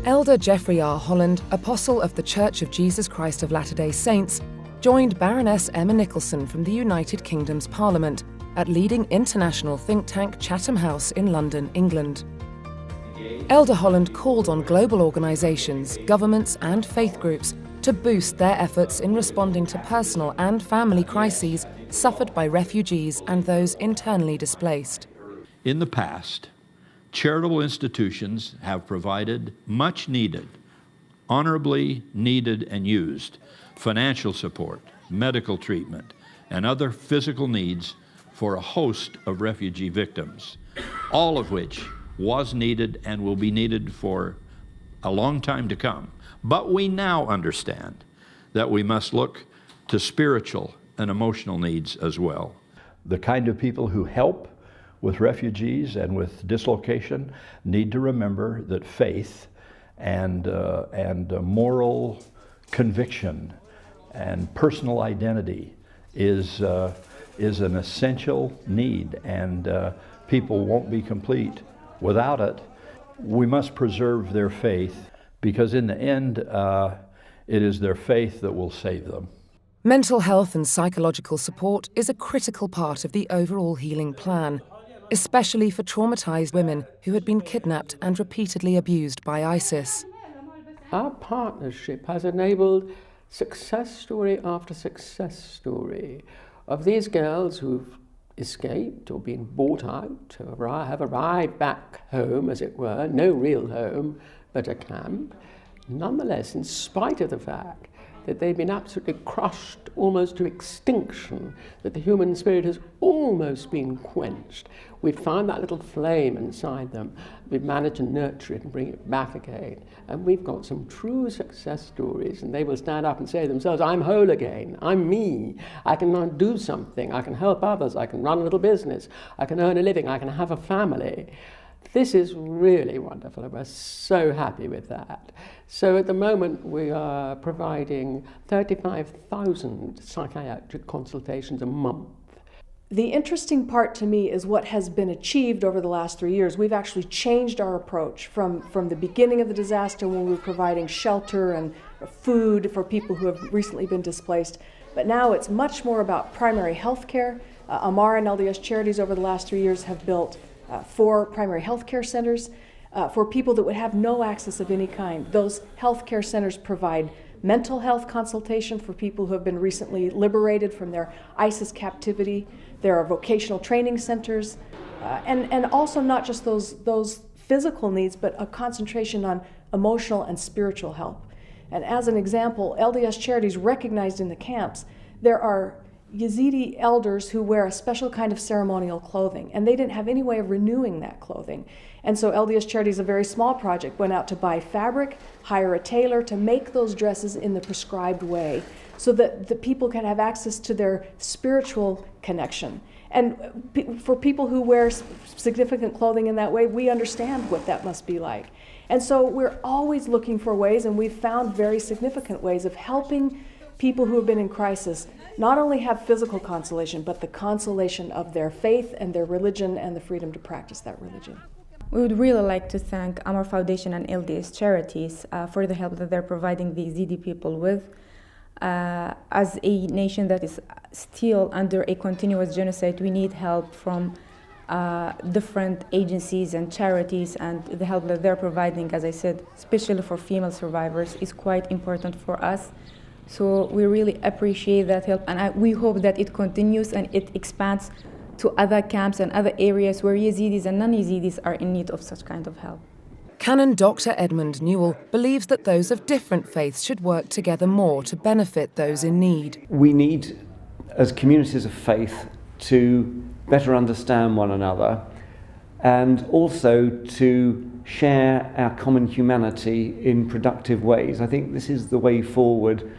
Elder Geoffrey R. Holland, apostle of the Church of Jesus Christ of Latter-day Saints, joined Baroness Emma Nicholson from the United Kingdom's Parliament at leading international think tank Chatham House in London, England. Elder Holland called on global organisations, governments and faith groups to boost their efforts in responding to personal and family crises suffered by refugees and those internally displaced. In the past, charitable institutions have provided much needed, honorably needed and used financial support, medical treatment, and other physical needs for a host of refugee victims, all of which was needed and will be needed for a long time to come. But we now understand that we must look to spiritual and emotional needs as well. The kind of people who help with refugees and with dislocation need to remember that faith and moral conviction and personal identity is an essential need, and people won't be complete without it. We must preserve their faith, because in the end, it is their faith that will save them. Mental health and psychological support is a critical part of the overall healing plan, especially for traumatised women who had been kidnapped and repeatedly abused by ISIS. Our partnership has enabled success story after success story of these girls who've escaped or been bought out, have arrived back home, as it were, no real home, but a camp. Nonetheless, in spite of the fact that they've been absolutely crushed almost to extinction, that the human spirit has almost been quenched, we've found that little flame inside them. We've managed to nurture it and bring it back again. And we've got some true success stories, and they will stand up and say themselves, I'm whole again, I'm me, I can now do something, I can help others, I can run a little business, I can earn a living, I can have a family. This is really wonderful, and we're so happy with that. So at the moment we are providing 35,000 psychiatric consultations a month. The interesting part to me is what has been achieved over the last 3 years. We've actually changed our approach from the beginning of the disaster, when we were providing shelter and food for people who have recently been displaced. But now it's much more about primary health care. AMAR and LDS Charities over the last 3 years have built 4 primary health care centers for people that would have no access of any kind. Those health care centers provide mental health consultation for people who have been recently liberated from their ISIS captivity. There are vocational training centers, and also not just those physical needs, but a concentration on emotional and spiritual help. And as an example, LDS Charities recognized in the camps, there are Yazidi elders who wear a special kind of ceremonial clothing, and they didn't have any way of renewing that clothing. And so LDS Charities, a very small project, went out to buy fabric, hire a tailor to make those dresses in the prescribed way, so that the people can have access to their spiritual connection. And for people who wear significant clothing in that way, we understand what that must be like. And so we're always looking for ways, and we've found very significant ways of helping people who have been in crisis not only have physical consolation, but the consolation of their faith and their religion and the freedom to practice that religion. We would really like to thank AMAR Foundation and LDS Charities for the help that they're providing the Yazidi people with. As a nation that is still under a continuous genocide, we need help from different agencies and charities, and the help that they're providing, as I said, especially for female survivors, is quite important for us. So we really appreciate that help, and we hope that it continues and it expands to other camps and other areas where Yazidis and non-Yazidis are in need of such kind of help. Canon Dr. Edmund Newell believes that those of different faiths should work together more to benefit those in need. We need, as communities of faith, to better understand one another, and also to share our common humanity in productive ways. I think this is the way forward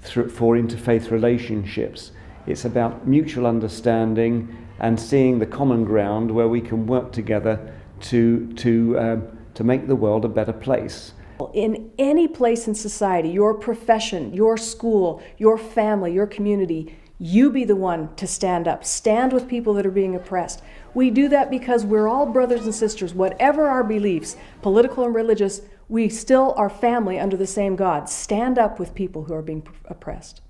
for interfaith relationships. It's about mutual understanding and seeing the common ground where we can work together to make the world a better place. In any place in society, your profession, your school, your family, your community, you be the one to stand up. Stand with people that are being oppressed. We do that because we're all brothers and sisters. Whatever our beliefs, political and religious, we still are family under the same God. Stand up with people who are being oppressed.